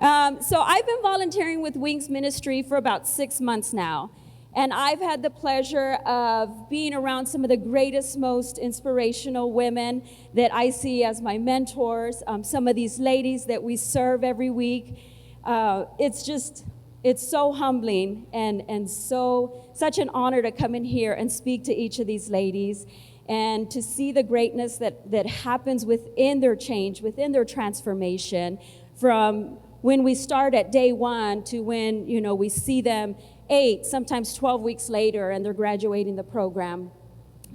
So I've been volunteering with WINGS Ministry for about 6 months now. And I've had the pleasure of being around some of the greatest, most inspirational women that I see as my mentors, some of these ladies that we serve every week. It's so humbling and such an honor to come in here and speak to each of these ladies and to see the greatness that happens within their change, within their transformation, from when we start at day one to when, we see them 8, sometimes 12 weeks later, and they're graduating the program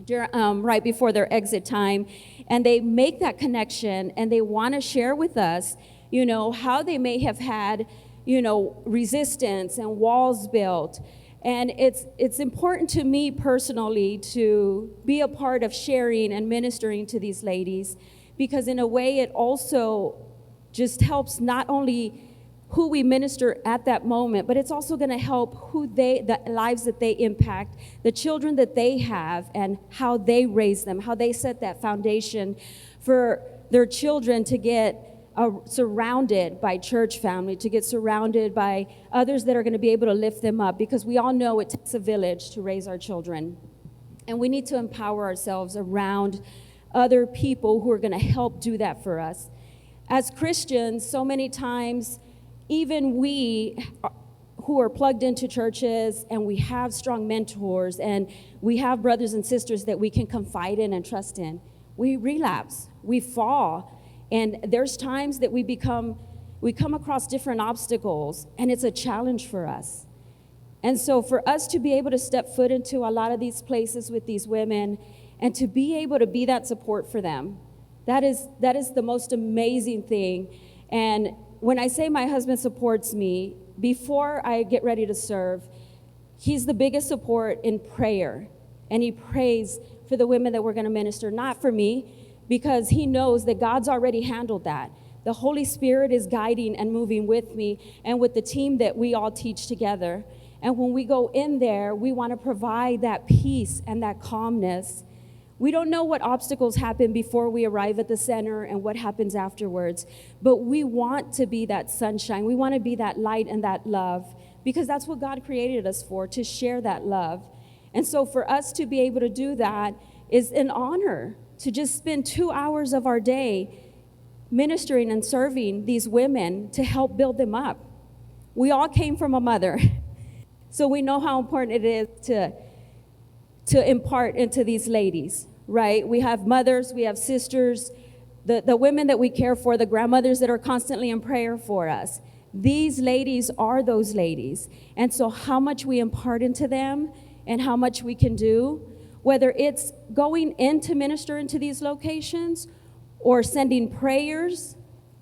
right before their exit time. And they make that connection, and they want to share with us, how they may have had, resistance and walls built. And it's important to me personally to be a part of sharing and ministering to these ladies, because in a way it also just helps not only who we minister at that moment, but it's also going to help the lives that they impact, the children that they have, and how they raise them, how they set that foundation for their children to get surrounded by church family, to get surrounded by others that are going to be able to lift them up, because we all know it takes a village to raise our children. And we need to empower ourselves around other people who are going to help do that for us. As Christians, so many times, even we who are plugged into churches and we have strong mentors and we have brothers and sisters that we can confide in and trust in, we relapse, we fall. And there's times that we come across different obstacles, and it's a challenge for us. And so for us to be able to step foot into a lot of these places with these women and to be able to be that support for them, that is the most amazing thing. And when I say my husband supports me, before I get ready to serve, he's the biggest support in prayer. And he prays for the women that we're going to minister, not for me, because he knows that God's already handled that. The Holy Spirit is guiding and moving with me and with the team that we all teach together. And when we go in there, we want to provide that peace and that calmness. We don't know what obstacles happen before we arrive at the center and what happens afterwards, but we want to be that sunshine. We want to be that light and that love, because that's what God created us for, to share that love. And so for us to be able to do that is an honor, to just spend 2 hours of our day ministering and serving these women to help build them up. We all came from a mother, so we know how important it is to impart into these ladies, right? We have mothers, we have sisters, the women that we care for, the grandmothers that are constantly in prayer for us. These ladies are those ladies. And so how much we impart into them and how much we can do, whether it's going in to minister into these locations or sending prayers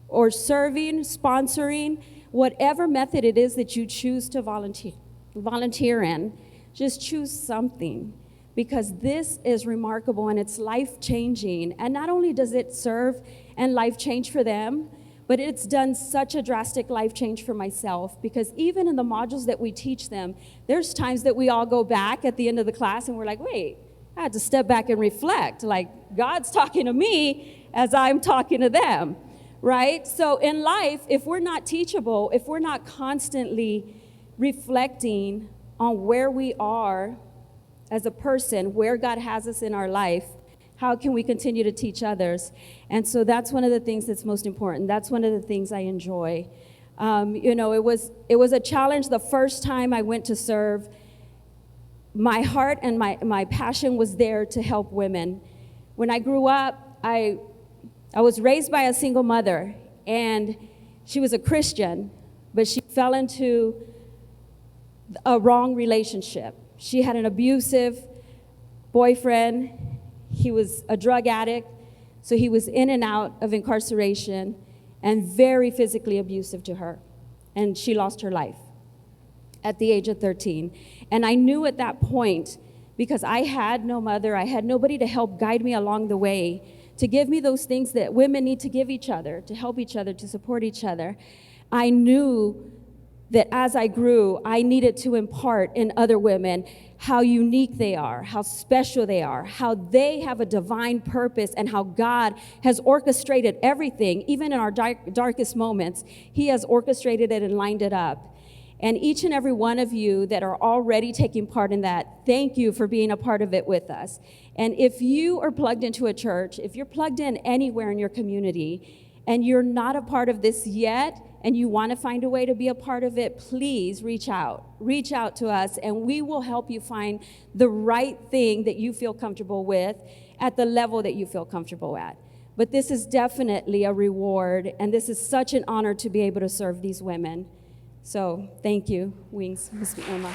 or serving, sponsoring, whatever method it is that you choose to volunteer in, just choose something. Because this is remarkable and it's life-changing. And not only does it serve and life change for them, but it's done such a drastic life change for myself, because even in the modules that we teach them, there's times that we all go back at the end of the class and we're like, wait, I had to step back and reflect. Like, God's talking to me as I'm talking to them, right? So in life, if we're not teachable, if we're not constantly reflecting on where we are as a person, where God has us in our life, how can we continue to teach others? And so that's one of the things that's most important. That's one of the things I enjoy. It was a challenge the first time I went to serve. My heart and my passion was there to help women. When I grew up, I was raised by a single mother, and she was a Christian, but she fell into a wrong relationship. She had an abusive boyfriend. He was a drug addict, so he was in and out of incarceration and very physically abusive to her. And she lost her life at the age of 13. And I knew at that point, because I had no mother, I had nobody to help guide me along the way, to give me those things that women need to give each other, to help each other, to support each other. I knew that as I grew, I needed to impart in other women how unique they are, how special they are, how they have a divine purpose, and how God has orchestrated everything, even in our darkest moments. He has orchestrated it and lined it up. And each and every one of you that are already taking part in that, thank you for being a part of it with us. And if you are plugged into a church, if you're plugged in anywhere in your community, and you're not a part of this yet, and you want to find a way to be a part of it, please reach out. Reach out to us, and we will help you find the right thing that you feel comfortable with at the level that you feel comfortable at. But this is definitely a reward, and this is such an honor to be able to serve these women. So thank you, Wings, Ms. Irma.